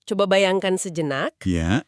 Coba bayangkan sejenak, Ya,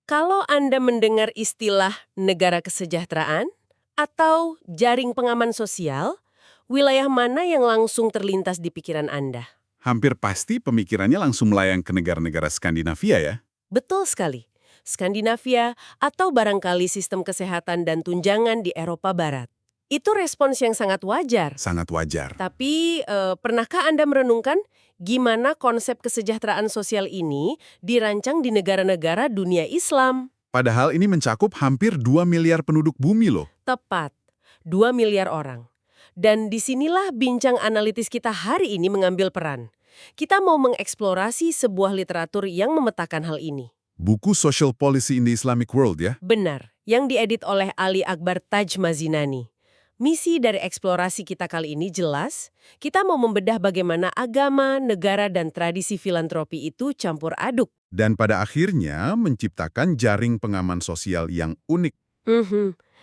kalau Anda mendengar istilah negara kesejahteraan atau jaring pengaman sosial, wilayah mana yang langsung terlintas di pikiran Anda? hampir pasti pemikirannya langsung melayang ke negara-negara Skandinavia ya. Betul sekali. Skandinavia atau barangkali sistem kesehatan dan tunjangan di Eropa Barat. Itu respons yang sangat wajar. Sangat wajar. Tapi, pernahkah Anda merenungkan gimana konsep kesejahteraan sosial ini dirancang di negara-negara dunia Islam? Padahal ini mencakup hampir 2 miliar penduduk bumi loh. Tepat, 2 miliar orang. Dan disinilah bincang analitis kita hari ini mengambil peran. Kita mau mengeksplorasi sebuah literatur yang memetakan hal ini. Buku Social Policy in the Islamic World ya. Benar, yang diedit oleh Ali Akbar Taj Mazinani. Misi dari eksplorasi kita kali ini jelas, kita mau membedah bagaimana agama, negara, dan tradisi filantropi itu campur aduk. Dan pada akhirnya menciptakan jaring pengaman sosial yang unik.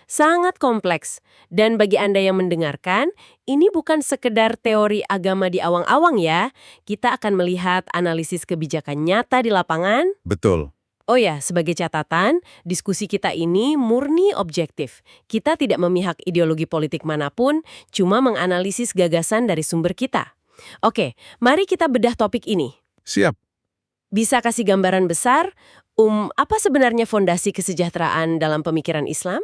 Sangat kompleks. Dan bagi Anda yang mendengarkan, ini bukan sekedar teori agama di awang-awang ya. Kita akan melihat analisis kebijakan nyata di lapangan. Betul. Oh ya, sebagai catatan, diskusi kita ini murni objektif. Kita tidak memihak ideologi politik manapun, cuma menganalisis gagasan dari sumber kita. Oke, mari kita bedah topik ini. Siap. Bisa kasih gambaran besar, apa sebenarnya fondasi kesejahteraan dalam pemikiran Islam?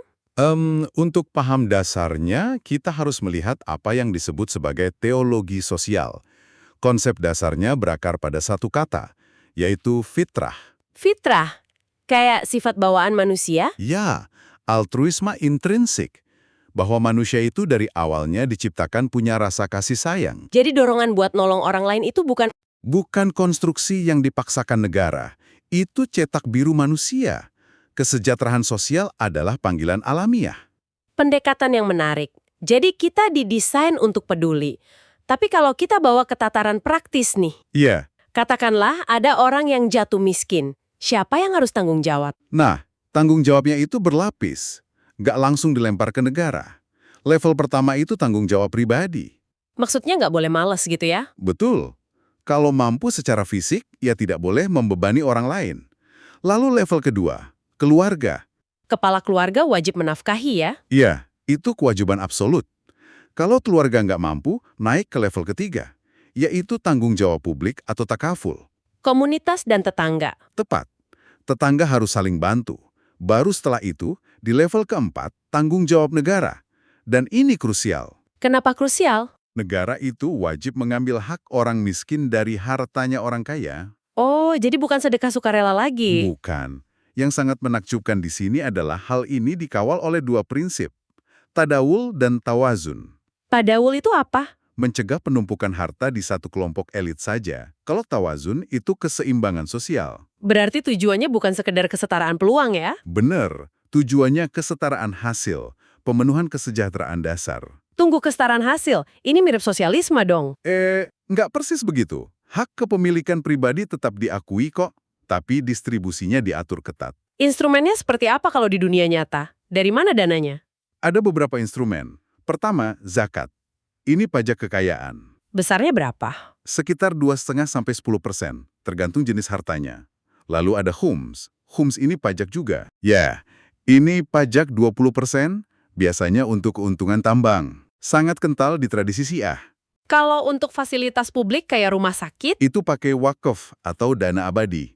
Untuk paham dasarnya, kita harus melihat apa yang disebut sebagai teologi sosial. Konsep dasarnya berakar pada satu kata, yaitu fitrah. Fitrah, kayak sifat bawaan manusia? Ya, altruisme intrinsik. Bahwa manusia itu dari awalnya diciptakan punya rasa kasih sayang. Jadi dorongan buat nolong orang lain itu bukan... Bukan konstruksi yang dipaksakan negara. Itu cetak biru manusia. Kesejahteraan sosial adalah panggilan alamiah. Pendekatan yang menarik. Jadi kita didesain untuk peduli. Tapi kalau kita bawa ke tataran praktis nih, Iya. katakanlah ada orang yang jatuh miskin. Siapa yang harus tanggung jawab? Nah, tanggung jawabnya itu berlapis. Nggak langsung dilempar ke negara. Level pertama itu tanggung jawab pribadi. Maksudnya nggak boleh malas gitu ya? Betul. Kalau mampu secara fisik, ya tidak boleh membebani orang lain. Lalu level kedua, keluarga. Kepala keluarga wajib menafkahi ya? Iya, itu kewajiban absolut. Kalau keluarga nggak mampu, naik ke level ketiga, yaitu tanggung jawab publik atau takaful. Komunitas dan tetangga. Tepat. Tetangga harus saling bantu. Baru setelah itu, di level keempat, tanggung jawab negara. Dan ini krusial. Kenapa krusial? Negara itu wajib mengambil hak orang miskin dari hartanya orang kaya. Oh, jadi bukan sedekah sukarela lagi. Bukan. Yang sangat menakjubkan di sini adalah hal ini dikawal oleh dua prinsip. Tadawul dan tawazun. Tadawul itu apa? Mencegah penumpukan harta di satu kelompok elit saja. Kalau tawazun itu keseimbangan sosial. Berarti tujuannya bukan sekedar kesetaraan peluang ya? Benar, tujuannya kesetaraan hasil, pemenuhan kesejahteraan dasar. Tunggu kesetaraan hasil, ini mirip sosialisme dong. Nggak persis begitu. Hak kepemilikan pribadi tetap diakui kok, tapi distribusinya diatur ketat. Instrumennya seperti apa kalau di dunia nyata? Dari mana dananya? Ada beberapa instrumen. Pertama, zakat. Ini pajak kekayaan. Besarnya berapa? Sekitar 2,5–10%, tergantung jenis hartanya. Lalu ada khums. Khums ini pajak juga. Ya, ini pajak 20%, biasanya untuk keuntungan tambang. Sangat kental di tradisi Syiah. Kalau untuk fasilitas publik kayak rumah sakit? Itu pakai wakaf atau dana abadi.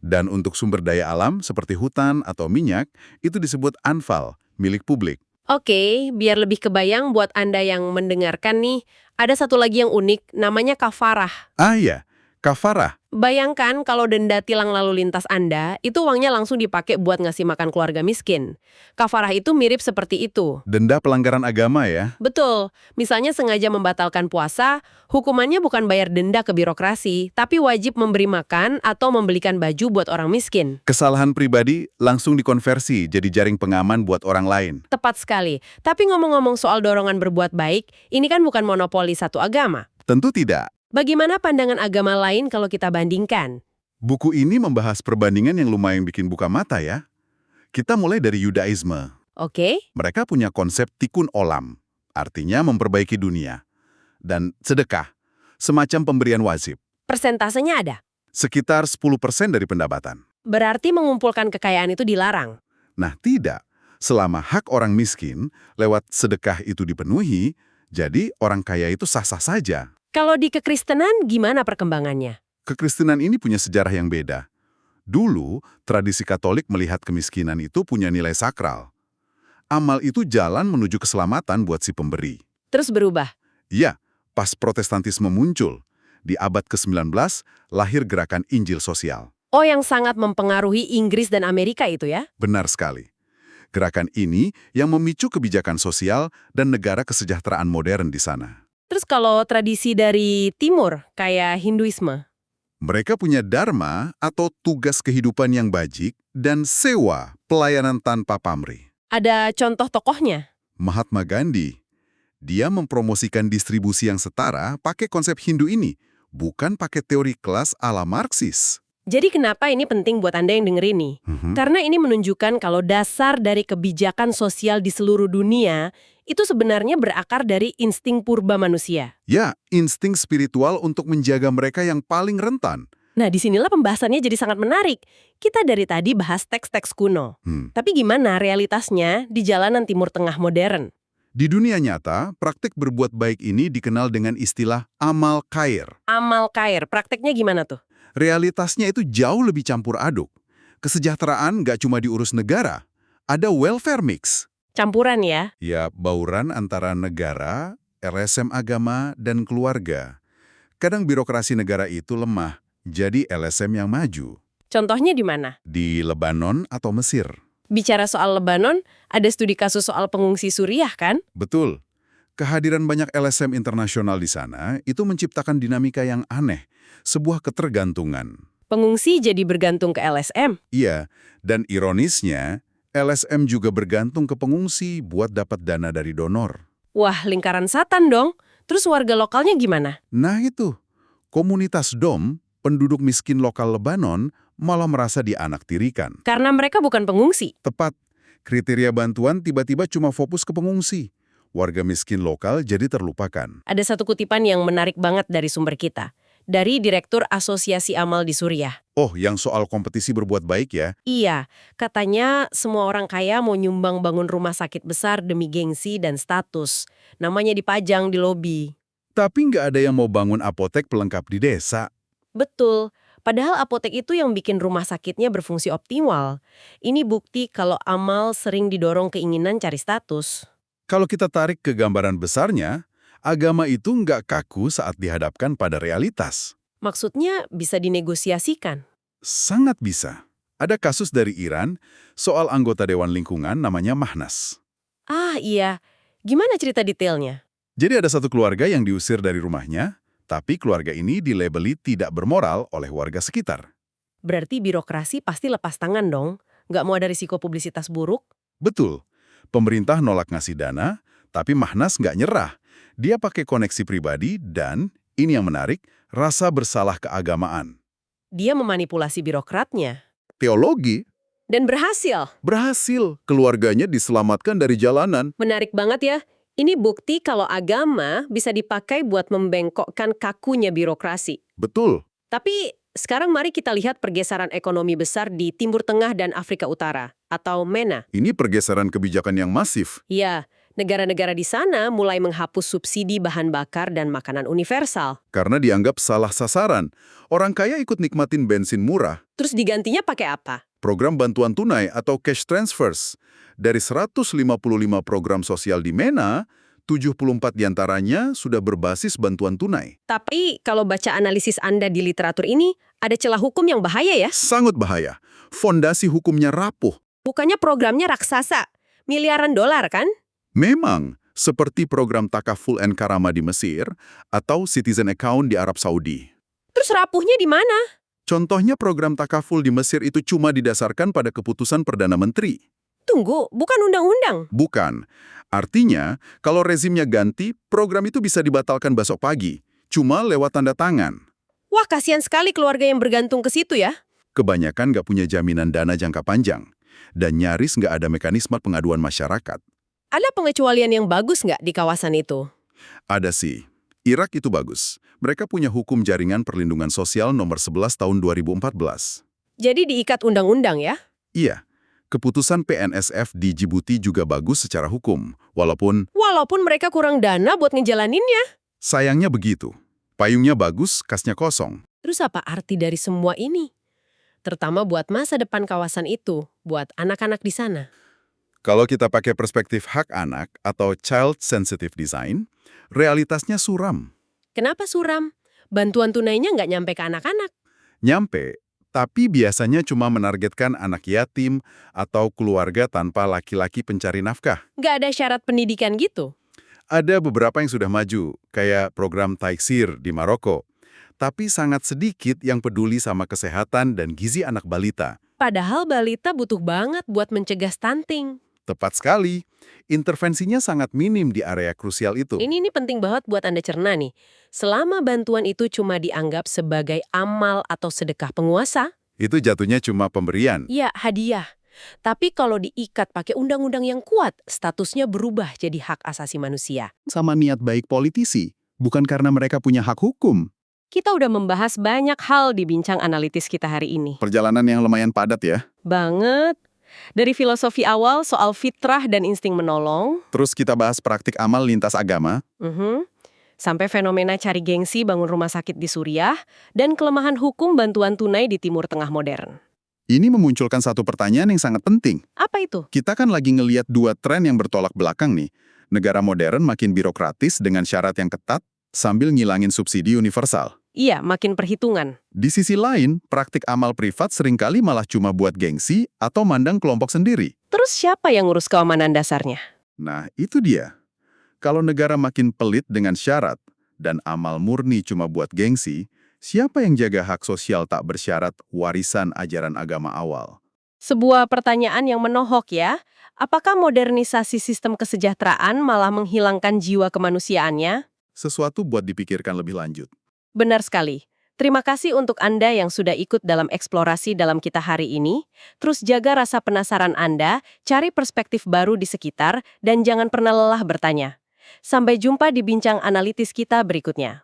Dan untuk sumber daya alam seperti hutan atau minyak, itu disebut anfal, milik publik. Oke, biar lebih kebayang buat Anda yang mendengarkan nih, ada satu lagi yang unik, namanya kafarah. Ah iya, kafarah. Bayangkan kalau denda tilang lalu lintas Anda, itu uangnya langsung dipakai buat ngasih makan keluarga miskin. Kafarah itu mirip seperti itu. Denda pelanggaran agama ya. Betul, misalnya sengaja membatalkan puasa, hukumannya bukan bayar denda ke birokrasi, tapi wajib memberi makan atau membelikan baju buat orang miskin. Kesalahan pribadi langsung dikonversi jadi jaring pengaman buat orang lain. Tepat sekali. Tapi ngomong-ngomong soal dorongan berbuat baik, ini kan bukan monopoli satu agama. Tentu tidak. Bagaimana pandangan agama lain kalau kita bandingkan? Buku ini membahas perbandingan yang lumayan bikin buka mata ya. Kita mulai dari Yudaisme. Oke, Mereka punya konsep tikkun olam, artinya memperbaiki dunia. Dan sedekah, semacam pemberian wajib. persentasenya ada. Sekitar 10% dari pendapatan. Berarti mengumpulkan kekayaan itu dilarang. Nah, tidak. Selama hak orang miskin lewat sedekah itu dipenuhi, jadi orang kaya itu sah-sah saja. Kalau di kekristenan, gimana perkembangannya? Kekristenan ini punya sejarah yang beda. Dulu, tradisi Katolik melihat kemiskinan itu punya nilai sakral. Amal itu jalan menuju keselamatan buat si pemberi. Terus berubah. Ya, pas Protestantisme muncul, di abad ke-19 lahir gerakan Injil sosial. Oh, yang sangat mempengaruhi Inggris dan Amerika itu ya? Benar sekali. Gerakan ini yang memicu kebijakan sosial dan negara kesejahteraan modern di sana. Terus kalau tradisi dari timur, kayak Hinduisme, Mereka punya dharma atau tugas kehidupan yang bajik dan sewa pelayanan tanpa pamrih. ada contoh tokohnya? Mahatma Gandhi, dia mempromosikan distribusi yang setara pakai konsep Hindu ini, bukan pakai teori kelas ala Marxis. Jadi kenapa ini penting buat Anda yang denger ini? Karena ini menunjukkan kalau dasar dari kebijakan sosial di seluruh dunia itu sebenarnya berakar dari insting purba manusia. Ya, insting spiritual untuk menjaga mereka yang paling rentan. Nah, disinilah pembahasannya jadi sangat menarik. Kita dari tadi bahas teks-teks kuno. Tapi gimana realitasnya di jalanan Timur Tengah modern? Di dunia nyata, praktik berbuat baik ini dikenal dengan istilah amal khair. Amal khair, prakteknya gimana tuh? Realitasnya itu jauh lebih campur aduk. Kesejahteraan nggak cuma diurus negara, ada welfare mix. Campuran ya? Ya, bauran antara negara, LSM agama, dan keluarga. Kadang birokrasi negara itu lemah, jadi LSM yang maju. Contohnya di mana? Di Lebanon atau Mesir. Bicara soal Lebanon, ada studi kasus soal pengungsi Suriah kan? Betul. Kehadiran banyak LSM internasional di sana itu menciptakan dinamika yang aneh, sebuah ketergantungan. Pengungsi jadi bergantung ke LSM. Iya, dan ironisnya, LSM juga bergantung ke pengungsi buat dapat dana dari donor. Wah, lingkaran setan dong. Terus warga lokalnya gimana? Nah itu, komunitas DOM, penduduk miskin lokal Lebanon, malah merasa dianaktirikan. Karena mereka bukan pengungsi. Tepat, kriteria bantuan tiba-tiba cuma fokus ke pengungsi. Warga miskin lokal jadi terlupakan. Ada satu kutipan yang menarik banget dari sumber kita. Dari Direktur Asosiasi Amal di Suriah. Oh, yang soal kompetisi berbuat baik ya? Iya, katanya semua orang kaya mau nyumbang bangun rumah sakit besar demi gengsi dan status. Namanya dipajang di lobi. Tapi nggak ada yang mau bangun apotek pelengkap di desa. Betul, padahal apotek itu yang bikin rumah sakitnya berfungsi optimal. Ini bukti kalau amal sering didorong keinginan cari status. Kalau kita tarik ke gambaran besarnya, agama itu nggak kaku saat dihadapkan pada realitas. Maksudnya bisa dinegosiasikan. Sangat bisa. Ada kasus dari Iran soal anggota Dewan Lingkungan namanya Mahnas. Ah iya, gimana cerita detailnya? Jadi ada satu keluarga yang diusir dari rumahnya, tapi keluarga ini dilabeli tidak bermoral oleh warga sekitar. Berarti birokrasi pasti lepas tangan dong? Nggak mau ada risiko publisitas buruk? Betul. Pemerintah nolak ngasih dana, tapi Mahnas nggak nyerah. Dia pakai koneksi pribadi dan, ini yang menarik, rasa bersalah keagamaan. Dia memanipulasi birokratnya. Teologi Dan berhasil. berhasil. Keluarganya diselamatkan dari jalanan. Menarik banget ya. Ini bukti kalau agama bisa dipakai buat membengkokkan kakunya birokrasi. Betul. Tapi sekarang mari kita lihat pergeseran ekonomi besar di Timur Tengah dan Afrika Utara, atau MENA. Ini pergeseran kebijakan yang masif. Ya, negara-negara di sana mulai menghapus subsidi bahan bakar dan makanan universal. Karena dianggap salah sasaran. Orang kaya ikut nikmatin bensin murah. Terus digantinya pakai apa? Program bantuan tunai atau cash transfers. Dari 155 program sosial di MENA, 74 diantaranya sudah berbasis bantuan tunai. Tapi kalau baca analisis Anda di literatur ini, ada celah hukum yang bahaya ya? Sangat bahaya. Fondasi hukumnya rapuh. Bukannya programnya raksasa, miliaran dolar kan? Memang, seperti program Takaful and Karama di Mesir atau Citizen Account di Arab Saudi. Terus rapuhnya di mana? Contohnya program Takaful di Mesir itu cuma didasarkan pada keputusan Perdana Menteri. Tunggu, bukan undang-undang. Bukan. Artinya, kalau rezimnya ganti, program itu bisa dibatalkan besok pagi. Cuma lewat tanda tangan. Wah, kasihan sekali keluarga yang bergantung ke situ ya. Kebanyakan nggak punya jaminan dana jangka panjang. Dan nyaris nggak ada mekanisme pengaduan masyarakat. Ada pengecualian yang bagus nggak di kawasan itu? Ada sih. Irak itu bagus. Mereka punya hukum jaringan perlindungan sosial nomor 11 tahun 2014. Jadi diikat undang-undang ya? Iya, keputusan PNSF di Djibouti juga bagus secara hukum, walaupun Walaupun mereka kurang dana buat ngejalaninnya. sayangnya begitu. Payungnya bagus, kasnya kosong. Terus apa arti dari semua ini? Terutama buat masa depan kawasan itu, buat anak-anak di sana. Kalau kita pakai perspektif hak anak atau child sensitive design, realitasnya suram. Kenapa suram? Bantuan tunainya nggak nyampe ke anak-anak. Nyampe, tapi biasanya cuma menargetkan anak yatim atau keluarga tanpa laki-laki pencari nafkah. Nggak ada syarat pendidikan gitu. Ada beberapa yang sudah maju, kayak program Taiksir di Maroko. Tapi sangat sedikit yang peduli sama kesehatan dan gizi anak balita. Padahal balita butuh banget buat mencegah stunting. Tepat sekali, intervensinya sangat minim di area krusial itu. Ini penting banget buat Anda cerna nih. Selama bantuan itu cuma dianggap sebagai amal atau sedekah penguasa, Itu jatuhnya cuma pemberian. ya hadiah. Tapi kalau diikat pakai undang-undang yang kuat, statusnya berubah jadi hak asasi manusia. Sama niat baik politisi, bukan karena mereka punya hak hukum. Kita udah membahas banyak hal di bincang analitis kita hari ini. Perjalanan yang lumayan padat ya. Banget. Dari filosofi awal soal fitrah dan insting menolong, Terus kita bahas praktik amal lintas agama. sampai fenomena cari gengsi bangun rumah sakit di Suriah, dan kelemahan hukum bantuan tunai di Timur Tengah modern. Ini memunculkan satu pertanyaan yang sangat penting. Apa itu? Kita kan lagi ngeliat dua tren yang bertolak belakang nih. Negara modern makin birokratis dengan syarat yang ketat, sambil ngilangin subsidi universal. Iya, makin perhitungan. Di sisi lain, praktik amal privat seringkali malah cuma buat gengsi atau mandang kelompok sendiri. Terus siapa yang ngurus keamanan dasarnya? Nah, itu dia. Kalau negara makin pelit dengan syarat, dan amal murni cuma buat gengsi, siapa yang jaga hak sosial tak bersyarat warisan ajaran agama awal? Sebuah pertanyaan yang menohok ya. Apakah modernisasi sistem kesejahteraan malah menghilangkan jiwa kemanusiaannya? Sesuatu buat dipikirkan lebih lanjut. Benar sekali. Terima kasih untuk Anda yang sudah ikut dalam eksplorasi dalam kita hari ini. Terus jaga rasa penasaran Anda, cari perspektif baru di sekitar, dan jangan pernah lelah bertanya. Sampai jumpa di bincang analitis kita berikutnya.